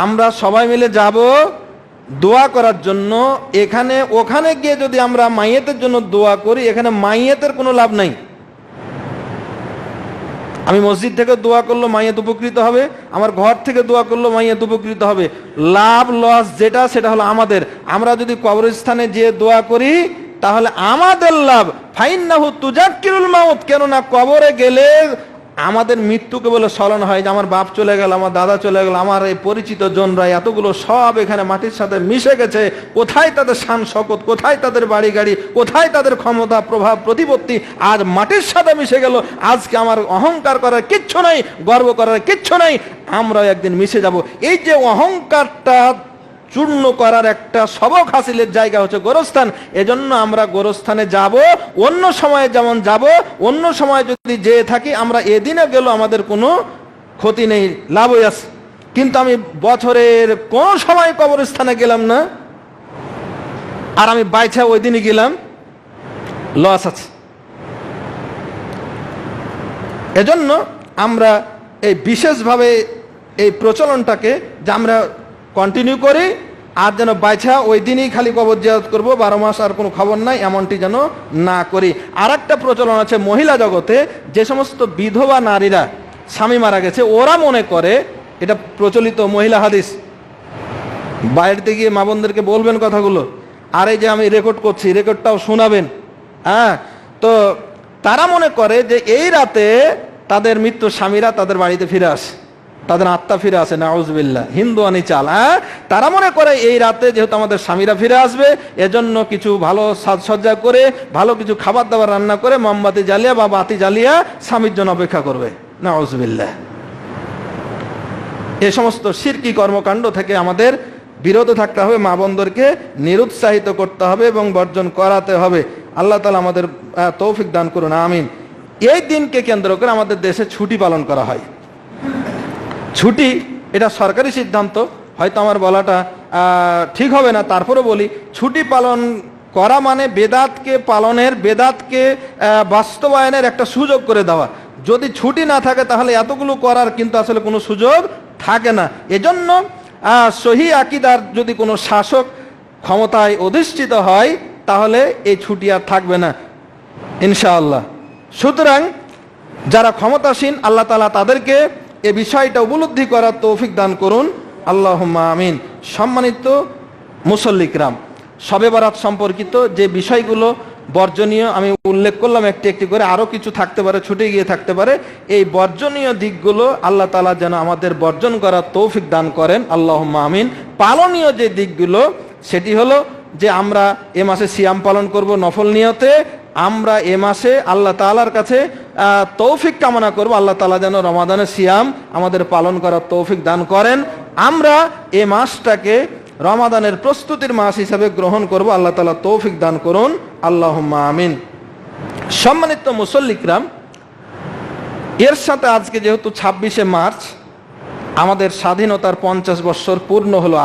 আমরা সবাই মিলে যাব দোয়া করার জন্য। এখানে ওখানে গিয়ে যদি আমরা মাইয়েতের জন্য দোয়া করি, এখানে মাইয়েতের কোনো লাভ নাই। আমি মসজিদ থেকে দোয়া করলো মাইয়েত উপকৃত হবে, আমার ঘর থেকে দোয়া করলো মাইয়েত উপকৃত হবে। লাভ লস যেটা, সেটা হলো আমাদের। আমরা যদি কবরস্থানে যেয়ে দোয়া করি তাহলে আমাদের লাভ। ফাইন্নাহু তুযাক্কিরুল মাউত, কেননা কবরে গেলে আমাদের মৃত্যুকে বলে স্মরণ হয় যে আমার বাপ চলে গেল, আমার দাদা চলে গেল, আমার এই পরিচিত জনরা এতগুলো সব এখানে মাটির সাথে মিশে গেছে। কোথায় তাদের শান শকত, কোথায় তাদের বাড়ি গাড়ি, কোথায় তাদের ক্ষমতা, প্রভাব, প্রতিপত্তি, আজ মাটির সাথে মিশে গেল। আজকে আমার অহংকার করার কিচ্ছু নাই, গর্ব করার কিচ্ছু নাই, আমরাও একদিন মিশে যাব। এই যে অহংকারটা চূর্ণ করার একটা সবক হাসিলের জায়গা হচ্ছে গোরস্থান। এজন্য আমরা গোরস্থানে যাব, অন্য সময়ে যেমন যাব, অন্য সময় যদি যেয়ে থাকি আমরা এদিনে গেল আমাদের কোনো ক্ষতি নেই, লাভই আছে। কিন্তু আমি বছরের কোন সময় কবরস্থানে গেলাম না আর আমি বাইছা ওই দিনই গেলাম, লস আছে। এজন্য আমরা এই বিশেষভাবে এই প্রচলনটাকে যে আমরা কন্টিনিউ করি, আর যেন বাইছা ওই দিনই খালি কবর জিয়ারত করবো, 12 মাস আর কোনো খবর নাই, এমনটি যেন না করি। আর একটা প্রচলন আছে মহিলা জগতে, যে সমস্ত বিধবা নারীরা স্বামী মারা গেছে, ওরা মনে করে, এটা প্রচলিত মহিলা হাদিস, বাইরেতে গিয়ে মা বোনদেরকে বলবেন কথাগুলো, আর এই যে আমি রেকর্ড করছি রেকর্ডটাও শোনাবেন। হ্যাঁ, তো তারা মনে করে যে এই রাতে তাদের মৃত্যু স্বামীরা তাদের বাড়িতে ফিরে আসে, তাদের আত্মা ফিরে আসে, নাউজুবিল্লাহ, হিন্দুয়ানি চাল। হ্যাঁ, তারা মনে করে এই রাতে যেহেতু আমাদের স্বামীরা ফিরে আসবে, এজন্য কিছু ভালো সাজসজ্জা করে ভালো কিছু খাবার দাবার রান্না করে মোমবাতি জ্বালিয়ে বা বাতি জ্বালিয়ে স্বামীর জন্য অপেক্ষা করবে, নাউজুবিল্লাহ। এ সমস্ত শিরকি কর্মকাণ্ড থেকে আমাদের বিরত থাকতে হবে, মা বোনদেরকে নিরুৎসাহিত করতে হবে এবং বর্জন করাতে হবে। আল্লাহ তাআলা আমাদের তৌফিক দান করুন, আমিন। এই দিনকে কেন্দ্র করে আমাদের দেশে ছুটি পালন করা হয়। ছুটি এটা সরকারি সিদ্ধান্ত, হয়তো আমার বলাটা ঠিক হবে না, তারপরে বলি, ছুটি পালন করা মানে বেদাতকে পালনের, বেদাতকে বাস্তবায়নের একটা সুযোগ করে দেওয়া। যদি ছুটি না থাকে তাহলে এতগুলো করার কিন্তু আসলে কোনো সুযোগ থাকে না। এজন্য সহি আকীদার যদি কোনো শাসক ক্ষমতায় অধিষ্ঠিত হয় তাহলে এই ছুটি আর থাকবে না ইনশাআল্লাহ। সুতরাং যারা ক্ষমতাসীন, আল্লাহ তাআলা তাদেরকে এ বিষয়টা উপলব্ধি করার তৌফিক দান করুন, আল্লাহুম্মা আমিন। সম্মানিত মুসল্লি কিরাম, শবে বরাত সম্পর্কিত যে বিষয়গুলো বর্জনীয় আমি উল্লেখ করলাম একটি একটি করে, আরও কিছু থাকতে পারে, ছুটে গিয়ে থাকতে পারে। এই বর্জনীয় দিকগুলো আল্লাহ তাআলা যেন আমাদের বর্জন করার তৌফিক দান করেন, আল্লাহুম্মা আমিন। পালনীয় যে দিকগুলো সেটি হলো যে আমরা এ মাসে সিয়াম পালন করব নফল নিয়তে। আমরা এ মাসে আল্লাহ তাআলার কাছে তৌফিক কামনা করব, আল্লাহ তাআলা যেন রমাদানের সিয়াম আমাদের পালন করার তৌফিক দান করেন। আমরা এ মাসটাকে রমাদানের প্রস্তুতির মাস হিসাবে গ্রহণ করব, আল্লাহ তাআলা তৌফিক দান করুন, আল্লাহুম্মা আমিন। সম্মানিত মুসল্লি কিরাম, এর সাথে আজকে যেহেতু 26শে মার্চ আমাদের স্বাধীনতার 50 বৎসর পূর্ণ হলো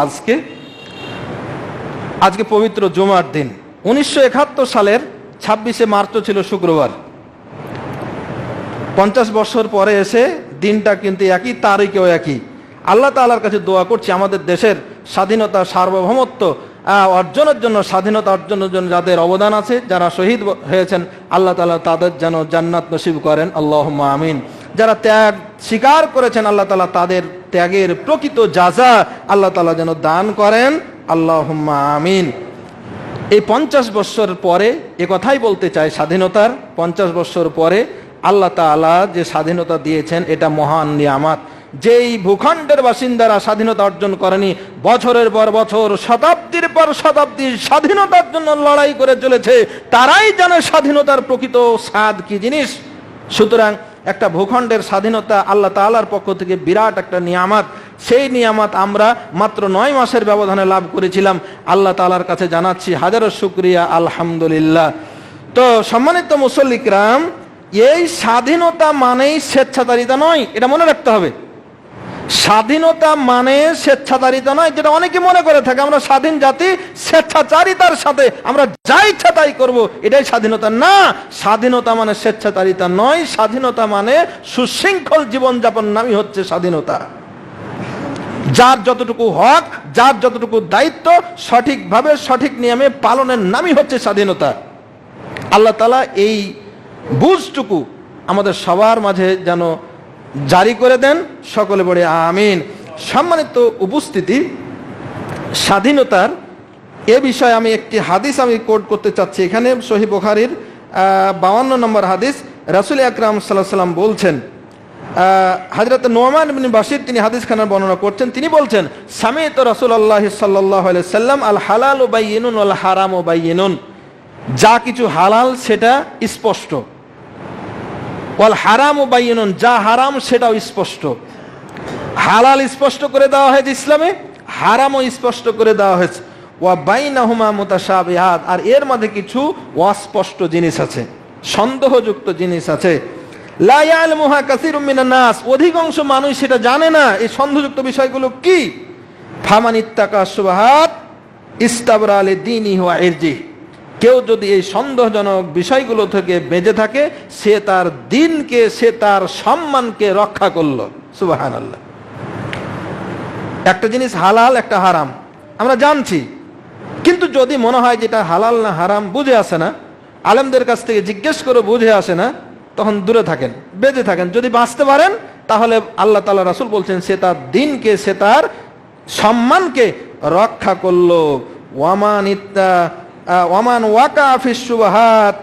আজকে পবিত্র জুমার দিন। 1971 সালের 26শে মার্চও ছিল শুক্রবার। 50 বছর পরে এসে দিনটা কিন্তু একই, তারিখেও একই। আল্লাহ তাআলার কাছে দোয়া করছি আমাদের দেশের স্বাধীনতা, সার্বভৌমত্ব অর্জনের জন্য, স্বাধীনতা অর্জনের জন্য যাদের অবদান আছে, যারা শহীদ হয়েছেন, আল্লাহ তাআলা তাদের যেন জান্নাত নসিব করেন, আল্লাহুম্মা আমিন। যারা ত্যাগ স্বীকার করেছেন, আল্লাহ তাআলা তাদের ত্যাগের প্রকৃত জাযা আল্লাহ তাআলা যেন দান করেন, আল্লাহুম্মা আমিন। এই 50 বৎসর পরে এ কথাই বলতে চাই, স্বাধীনতার 50 বৎসর পরে আল্লাহ তাআলা যে স্বাধীনতা দিয়েছেন এটা মহান নিয়ামত। যেই ভূখণ্ডের বাসিন্দারা স্বাধীনতা অর্জন করেনি, বছরের পর বছর, শতাব্দীর পর শতাব্দী স্বাধীনতার জন্য লড়াই করে চলেছে, তারাই জানে স্বাধীনতার প্রকৃত স্বাদ কি জিনিস। সুতরাং একটা ভূখণ্ডের স্বাধীনতা আল্লাহ তাআলার পক্ষ থেকে বিরাট একটা নিয়ামত। সেই নিয়ামত আমরা মাত্র 9 মাসের ব্যবধানে লাভ করেছিলাম। আল্লাহ তাআলার কাছে জানাচ্ছি হাজারো শুকরিয়া, আলহামদুলিল্লাহ। তো সম্মানিত মুসল্লি কিরাম, এই স্বাধীনতা মানেই স্বেচ্ছাচারিতা নয়, এটা মনে রাখতে হবে। স্বাধীনতা মানে স্বেচ্ছাচারিতা নয়, যেটা অনেকে মনে করে থাকে আমরা স্বাধীন জাতি, স্বেচ্ছাচারিতার সাথে আমরা যা ইচ্ছা তাই করবো, এটাই স্বাধীনতা। না, স্বাধীনতা মানে স্বেচ্ছাচারিতা নয়, স্বাধীনতা মানে সুশৃঙ্খল জীবনযাপন নামই হচ্ছে স্বাধীনতা। যার যতটুকু হক, যার যতটুকু দায়িত্ব সঠিকভাবে সঠিক নিয়মে পালনের নামই হচ্ছে স্বাধীনতা। আল্লাহ তাআলা এই বুঝটুকু আমাদের সবার মাঝে যেন জারি করে দেন, সকলে বলে আমিন। সম্মানিত উপস্থিতি, স্বাধীনতার এ বিষয়ে আমি একটি হাদিস আমি কোট করতে চাচ্ছি এখানে। সহিহ বুখারীর 52 নম্বর হাদিস, রাসূল আকরাম সাল্লাল্লাহু আলাইহি ওয়াসাল্লাম বলছেন, হযরত নোমান ইবনে বাশির তিনি হাদিস খানার বর্ণনা করছেন, তিনি বলছেন, সামি'তু রাসূলুল্লাহ সাল্লাল্লাহু আলাইহি ওয়াসাল্লাম আল হালালু বাইয়িনুন ওয়াল হারামু বাইয়িনুন। যা কিছু হালাল সেটা স্পষ্ট, ওয়াল হারামু বাইয়িনুন, যা হারাম সেটাও স্পষ্ট। হালাল স্পষ্ট করে দেওয়া হয়েছে ইসলামে, হারামও স্পষ্ট করে দেওয়া হয়েছে। ওয়া বাইনাহুমা মুতাশাবিহাত, আর এর মধ্যে কিছু অস্পষ্ট জিনিস আছে, সন্দেহযুক্ত জিনিস আছে। লা ইয়ালমুহা কাসীরুম মিনান নাস, অধিকাংশ মানুষ সেটা জানে না এই সন্দেহযুক্ত বিষয়গুলো কি। ফামানিত্তাকা শুবহাত ইস্তাবরা লিদীনিহি ওয়া ইরজিহি, কেউ যদি এই সন্দেহজনক বিষয়গুলো থেকে বেঁচে থাকে, সে তার দিনকে, সে তার সম্মানকে রক্ষা করলো। সুবহানাল্লাহ। একটা জিনিস হালাল, একটা হারাম আমরা জানছি, কিন্তু যদি মনে হয় যেটা হালাল না হারাম বুঝে আসে না, আলেমদের কাছ থেকে জিজ্ঞেস করে বুঝে আসে না, তখন দূরে থাকেন, বেঁচে থাকেন। যদি বাঁচতে পারেন তাহলে আল্লাহ তাআলা রাসূল বলছেন সে তার দিনকে, সে তার সম্মানকে রক্ষা করলো। ওয়ামান ওয়াকা ফিস শুবহাত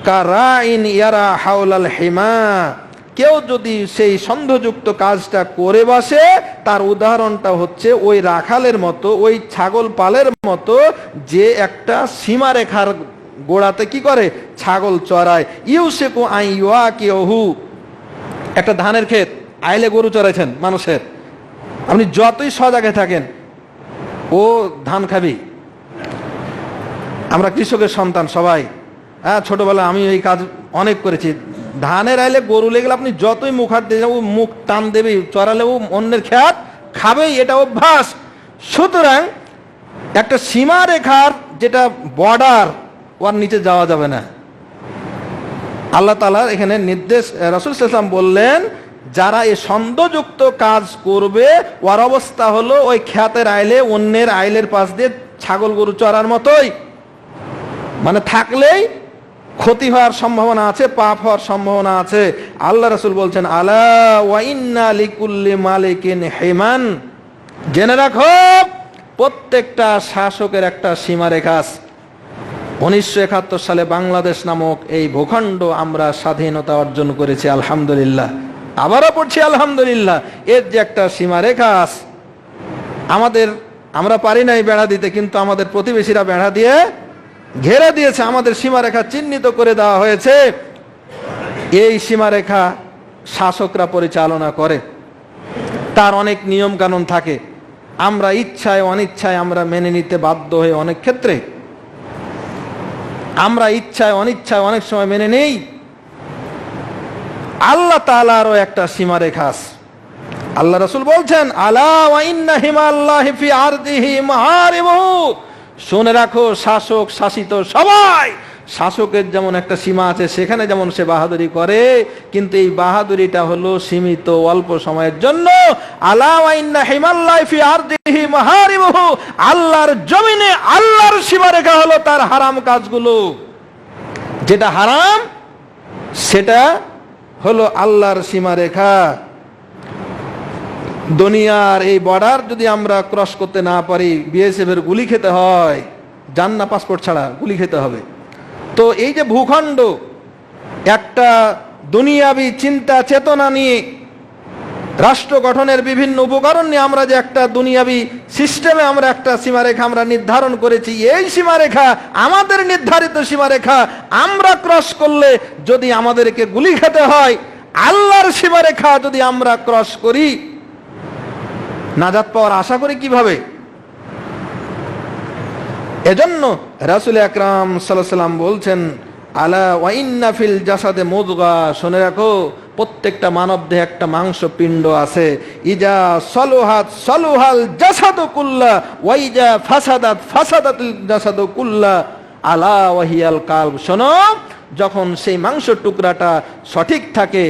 কারাইন ইয়ারা হাওলাল হিমা, কেউ যদি সেই সন্দেহযুক্ত কাজটা করে বসে, তার উদাহরণটা হচ্ছে ওই রাখালের মতো, ওই ছাগল পালের মতো, যে একটা সীমারেখার গোড়াতে কি করে, ছাগল চড়ায়। ইউসিকু আন ইউয়াকিহু, একটা ধানের ক্ষেত, আইলে গরু চড়াইছেন মানুষের, আপনি যতই সজাগে থাকেন ও ধান খাবি। আমরা কৃষকের সন্তান সবাই, হ্যাঁ, ছোটবেলায় আমি এই কাজ অনেক করেছি। ধানের আইলে গরু লেগে আপনি যতই মুখ হাত দিয়ে, ও মুখ টান দেবে, চড়ালে ও অন্যের খেত খাবেই, এটা অভ্যাস। সুতরাং একটা সীমারেখার যেটা বর্ডার, ওর নিচে যাওয়া যাবে না। আল্লাহ তাআলার এখানে নির্দেশ, রাসূল সাল্লাল্লাহু আলাইহি ওয়াসাল্লাম বললেন, যারা এই সন্দেহযুক্ত কাজ করবে ওর অবস্থা হলো ওই খেতের আইলে অন্যের আইলের পাশ দিয়ে ছাগল গরু চড়ার মতোই, মানে থাকলেই ক্ষতি হওয়ার সম্ভাবনা আছে, পাপ হওয়ার সম্ভাবনা আছে। আল্লাহ রাসূল বলছেন, আলা ওয়া ইন্না লিকুল্লি মালিকিন হিমান, জেনে রাখো প্রত্যেকটা শাসকের একটা সীমারেখা আছে। 1971 সালে বাংলাদেশ নামক এই ভূখণ্ড আমরা স্বাধীনতা অর্জন করেছি, আলহামদুলিল্লাহ। আবারও পড়ছি আলহামদুলিল্লাহ। এর যে একটা সীমারেখা আছে, আমরা পারি নাই বেড়া দিতে, কিন্তু আমাদের প্রতিবেশীরা বেড়া দিয়ে ঘেরে দিয়েছে, আমাদের সীমারেখা চিহ্নিত করে দেওয়া হয়েছে। এই সীমারেখা শাসকরা পরিচালনা করে, তার অনেক নিয়ম কানুন থাকে, আমরা ইচ্ছায় অনিচ্ছায় আমরা মেনে নিতে বাধ্য হয়ে অনেক ক্ষেত্রে, আমরা ইচ্ছায় অনিচ্ছায় অনেক সময় মেনে নেই। আল্লাহ তাআলারও একটা সীমারেখা আছে। আল্লাহ রাসূল বলছেন, আলা ওয়া ইন্না হিমাল্লাহি ফি আরদিহি মাহারিমুহু, শুনে রাখো শাসক শাসিত সবাই, শাসকের যেমন একটা সীমা আছে, সেখানে যেমন সে বাহাদুরি করে, কিন্তু এই বাহাদুরিটা হলো সীমিত, অল্প সময়ের জন্য। আলা ওয়া ইন্না হিমাল্লাহি ফি আরদিহি মাহারিমুহু, আল্লাহর জমিনে আল্লাহর সীমারেখা হলো তার হারাম কাজগুলো, যেটা হারাম সেটা হলো আল্লাহর সীমারেখা। দুনিয়ার এই বর্ডার যদি আমরা ক্রস করতে না পারি, বিএসএফ এর গুলি খেতে হয়, যান না পাসপোর্ট ছাড়া গুলি খেতে হবে। তো এই যে ভূখণ্ড, একটা দুনিয়াবি চিন্তা চেতনা নিয়ে, রাষ্ট্র গঠনের বিভিন্ন উপকরণ নিয়ে আমরা যে একটা দুনিয়াবি সিস্টেমে আমরা একটা সীমারেখা আমরা নির্ধারণ করেছি, এই সীমারেখা আমাদের নির্ধারিত সীমারেখা, আমরা ক্রস করলে যদি আমাদেরকে গুলি খেতে হয়, আল্লাহর সীমারেখা যদি আমরা ক্রস করি, নাজাত পাওয়ার আশা করি কিভাবে? এজন্য রাসূল আকরাম সাল্লাল্লাহু আলাইহি ওয়াসাল্লাম বলছেন, আলা ওয়া ইন্না ফিল জাসাদে মুদগা, শুনে রাখো প্রত্যেকটা মানব দেহে একটা মাংস পিণ্ড আছে। ইজা সলুহাত সলুহাল জাসাদু কুল্লা ওয়া ইজা ফাসাদাত ফাসাদাতুল জাসাদু কুল্লা আলা ওয়া হিয়াল কালব। শোনো, যখন সেই মাংস টুকরাটা সঠিক থাকে,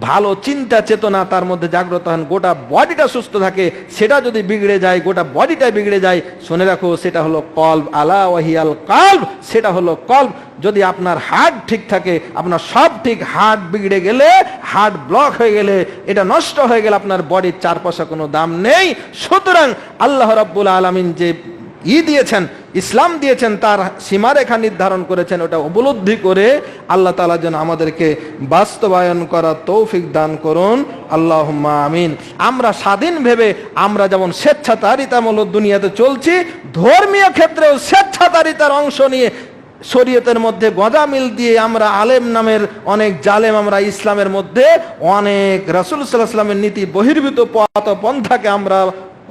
ভালো চিন্তা চেতনা তার মধ্যে জাগ্রত হন, গোটা বডিটা সুস্থ থাকে, সেটা যদি বিগড়ে যায়, গোটা বডিটাই বিগড়ে যায়, শুনে রাখো সেটা হলো কলব। আলা ওয়াহিয়াল কলব, সেটা হলো কলব। যদি আপনার হার্ট ঠিক থাকে, আপনার সব ঠিক, হার্ট বিগড়ে গেলে, হার্ট ব্লক হয়ে গেলে, এটা নষ্ট হয়ে গেলে আপনার বডির 4 পয়সা কোনো দাম নেই। সুতরাং আল্লাহ রাব্বুল আলামিন যে দিয়েছেন, ইসলাম দিয়েছেন, তার সীমারেখা নির্ধারণ করেছেন, ওটা উপলব্ধি করে আল্লাহ তাআলা যেন আমাদেরকে বাস্তবায়ন করার তৌফিক দান করুন, আল্লাহুম্মা আমিন। আমরা স্বাধীন ভেবে আমরা যেমন স্বেচ্ছাচারিতামূলক দুনিয়াতে চলছি, ধর্মীয় ক্ষেত্রেও স্বেচ্ছাচারিতার অংশ নিয়ে শরীয়তের মধ্যে গজামিল দিয়ে আমরা আলেম নামের অনেক জালেম, আমরা ইসলামের মধ্যে অনেক রাসূল সাল্লাল্লাহু আলাইহি ওয়াসাল্লামের নীতি বহির্ভূত পথ পন্থাকে আমরা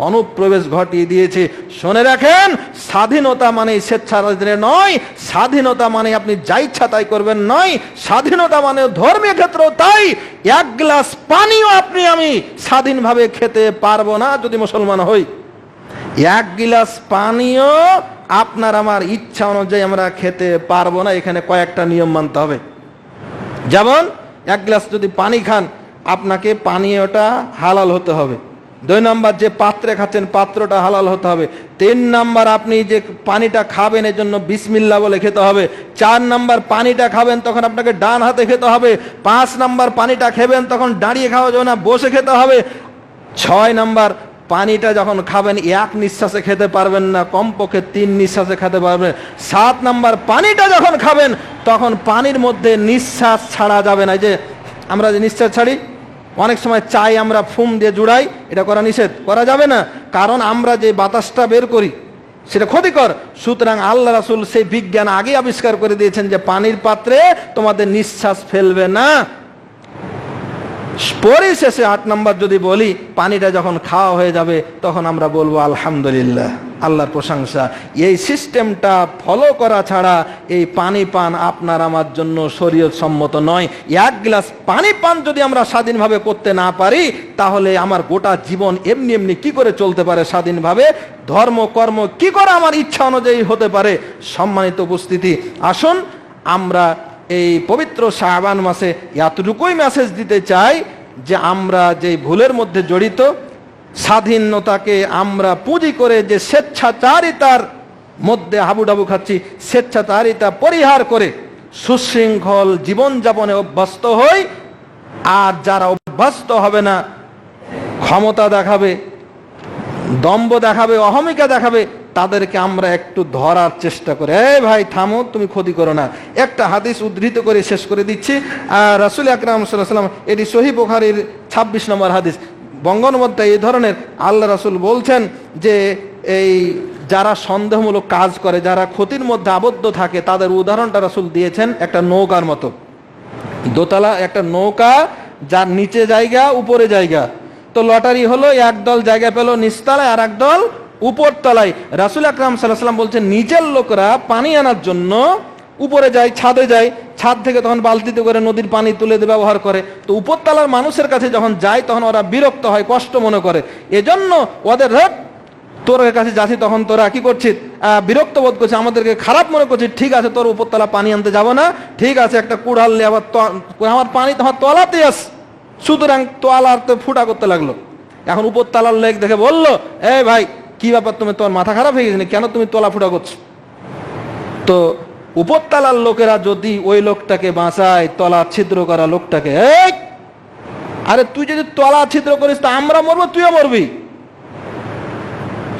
অনুপ্রবেশ ঘটিয়ে দিয়েছে। শুনে রাখেন, স্বাধীনতা মানে স্বেচ্ছাচারিতা নয়, স্বাধীনতা মানে আপনি যা ইচ্ছা তাই করবেন নয়, স্বাধীনতা মানে ধর্মীয় ক্ষেত্রেও তাই। 1 গ্লাস পানিও আপনি আমি স্বাধীনভাবে খেতে পারবো না যদি মুসলমান হই। 1 গ্লাস পানিও আপনার আমার ইচ্ছা অনুযায়ী আমরা খেতে পারবো না, এখানে কয়েকটা নিয়ম মানতে হবে। যেমন 1 গ্লাস যদি পানি খান, আপনাকে পানীয়টা হালাল হতে হবে। 2 নাম্বার, যে পাত্রে খাচ্ছেন পাত্রটা হালাল হতে হবে। 3 নাম্বার, আপনি যে পানিটা খাবেন এর জন্য বিসমিল্লাহ বলে খেতে হবে। 4 নাম্বার, পানিটা খাবেন তখন আপনাকে ডান হাতে খেতে হবে। 5 নাম্বার, পানিটা খাবেন তখন দাঁড়িয়ে খাওয়া যাবে না, বসে খেতে হবে। 6 নাম্বার, পানিটা যখন খাবেন এক নিঃশ্বাসে খেতে পারবেন না, কমপক্ষে 3 নিঃশ্বাসে খেতে পারবেন। 7 নাম্বার, পানিটা যখন খাবেন তখন পানির মধ্যে নিঃশ্বাস ছাড়া যাবে না। যে আমরা যে নিঃশ্বাস ছাড়ি, অনেক সময় চাই আমরা ফুম দিয়ে জুড়াই, এটা করা নিষেধ, করা যাবে না, কারণ আমরা যে বাতাসটা বের করি সেটা ক্ষতিকর। সুতরাং আল্লাহ রাসূল সেই বিজ্ঞান আগে আবিষ্কার করে দিয়েছেন যে পানির পাত্রে তোমাদের নিঃশ্বাস ফেলবে না। পরিশেষে 8 নাম্বার যদি বলি, পানিটা যখন খাওয়া হয়ে যাবে তখন আমরা বলবো আলহামদুলিল্লাহ, আল্লাহর প্রশংসা। এই সিস্টেমটা ফলো করা ছাড়া এই পানি পান আপনার আমার জন্য শরীয়ত সম্মত নয়। 1 গ্লাস পানি পান যদি আমরা স্বাধীনভাবে করতে না পারি, তাহলে আমার গোটা জীবন এমনি এমনি কি করে চলতে পারে স্বাধীনভাবে? ধর্ম কর্ম কি করে আমার ইচ্ছা অনুযায়ী হতে পারে? সম্মানিত উপস্থিতি, আসুন আমরা এই পবিত্র শাবান মাসে এতটুকুই মেসেজ দিতে চাই যে আমরা যে ভুলের মধ্যে জড়িত, স্বাধীনতাকে আমরা পুঁজি করে যে স্বেচ্ছাচারিতার মধ্যে হাবুডাবু খাচ্ছি, স্বেচ্ছাচারিতা পরিহার করে সুশৃঙ্খল জীবনযাপনে অভ্যস্ত হই। আর যারা অভ্যস্ত হবে না, ক্ষমতা দেখাবে, দম্ভ দেখাবে, অহমিকা দেখাবে, তাদেরকে আমরা একটু ধরার চেষ্টা করি, এই ভাই থামো, তুমি ক্ষতি করো না। একটা হাদিস উদ্ধৃত করে শেষ করে দিচ্ছি। রাসূল আকরাম সাল্লাল্লাহু আলাইহি ওয়াসাল্লাম, এটি সহিহ বুখারীর 26 নম্বর হাদিস, বঙ্গানুবাদটা এই ধরনের। আল্লাহ রাসূল বলছেন যে এই যারা সন্দেহমূলক কাজ করে, যারা ক্ষতির মধ্যে আবদ্ধ থাকে, তাদের উদাহরণটা রাসূল দিয়েছেন একটা নৌকার মতো। দোতলা একটা নৌকা, যার নিচে জায়গা উপরে জায়গা। তো লটারি হলো, একদল জায়গা পেল নিচতলায় আর একদল উপর তলায়। রাসূল আকরাম সাল্লাল্লাহু আলাইহি ওয়াসাল্লাম বলছেন, নিচের লোকরা পানি আনার জন্য উপরে যায়, ছাদে যায়, ছাদ থেকে তখন বালতিতে করে নদীর পানি তুলে দিয়ে ব্যবহার করে। তো উপরতলার মানুষের কাছে যখন যায় তখন ওরা বিরক্ত হয়, কষ্ট মনে করে, এজন্য ওদের তোর কাছে যাচ্ছি তখন তোরা কি করছিস, বিরক্ত বোধ করছিস, আমাদেরকে খারাপ মনে করছিস, ঠিক আছে তোর উপরতলা পানি আনতে যাব না, ঠিক আছে একটা কুড়াল নিয়ে আবার আমার পানি তোমার তলাতে আস। সুতরাং তোয়ালার তো ফুটা করতে লাগলো। এখন উপরতলার লেগ দেখে বললো, এই ভাই কি ব্যাপার, তুমি তোমার মাথা খারাপ হয়ে গেছে, কেন তুমি তলা ফুটা করছো? তো উপরতলার লোকেরা যদি ওই লোকটাকে বাঁচায়, তলা ছিদ্র করা লোকটাকে, এই আরে তুই যদি তলা ছিদ্র করিস তা আমরা মরবো, তুইও মরবি,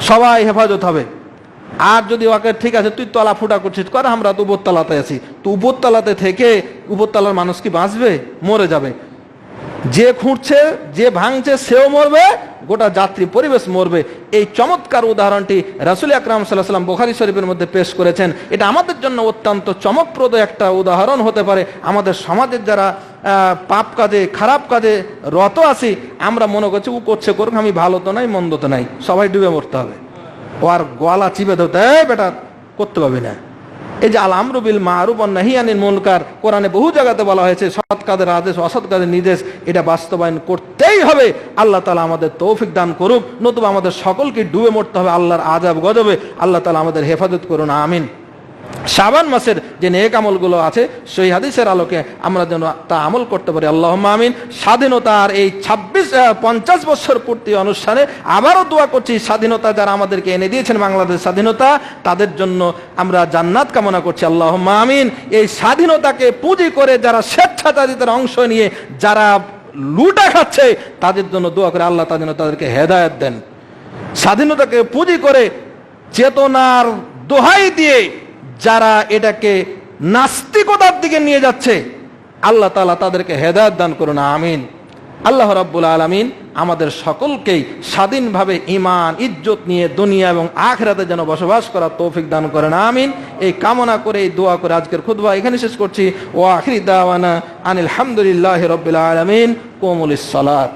সবাই হেফাজত হবে। আর যদি ওকে ঠিক আছে তুই তলা ফুটা করছিস কর, আমরা তো উপরতলাতে আছি, তো উপরতলাতে থেকে উপরতলার মানুষ কি বাঁচবে? মরে যাবে। যে খুঁড়ছে, যে ভাঙছে সেও মরবে, গোটা যাত্রী পরিবেশ মরবে। এই চমৎকার উদাহরণটি রাসূল আকরাম সাল্লাল্লাহু আলাইহি ওয়াসাল্লাম বুখারী শরীফের মধ্যে পেশ করেছেন। এটা আমাদের জন্য অত্যন্ত চমকপ্রদ একটা উদাহরণ হতে পারে। আমাদের সমাজের যারা পাপ কাজে, খারাপ কাজে রত আছি, আমরা মনে করছি ও করছে করুক, আমি ভালো তো নাই মন্দ তো নাই, সবাই ডুবে মরতে হবে, ও আর গলা চিপে ধরতে, এই বেটা করতে পারবি না। এই যে আল আমরু বিল মারুফ ওয়ান নাহি আনিল মুনকার, কোরআনে বহু জায়গাতে বলা হয়েছে, সৎ কাজের আদেশ, অসৎ কাজের নির্দেশ, এটা বাস্তবায়ন করতেই হবে। আল্লাহ তাআলা আমাদের তৌফিক দান করুক, নতুবা আমাদের সকলকে ডুবে মরতে হবে আল্লাহর আযাব গজবে। আল্লাহ তাআলা আমাদের হেফাজত করুন, আমিন। শাবান মাসের যে নেক আমলগুলো আছে, সেই হাদিসের আলোকে আমরা যেন তা আমল করতে পারি, আল্লাহুম্মা আমিন। স্বাধীনতার এই 50 বছর পূর্তি অনুষ্ঠানে আবারও দোয়া করছি, স্বাধীনতা যারা আমাদেরকে এনে দিয়েছেন, বাংলাদেশ স্বাধীনতা, তাদের জন্য আমরা জান্নাত কামনা করছি, আল্লাহুম্মা আমিন। এই স্বাধীনতাকে পুঁজি করে যারা স্বেচ্ছাচারিতার অংশ নিয়ে যারা লুটা খাচ্ছে, তাদের জন্য দোয়া করে আল্লাহ তাদেরকে হেদায়েত দেন। স্বাধীনতাকে পুঁজি করে চেতনার দোহাই দিয়ে যারা এটাকে নাস্তিকতার দিকে নিয়ে যাচ্ছে, আল্লাহ তাআলা তাদেরকে হেদায়েত দান করুন, আমিন। আল্লাহ রাব্বুল আলামিন আমাদের সকলকেই স্বাধীনভাবে ঈমান ইজ্জত নিয়ে দুনিয়া এবং আখিরাতে যেন বসবাস করার তৌফিক দান করেন, আমিন। এই কামনা করে, এই দোয়া করে আজকের খুতবা এখানে শেষ করছি। ওয়া আখিরি দাওয়ানা আনিল হামদুলিল্লাহি রাব্বিল আলামিন। কুমুলিস সালাত।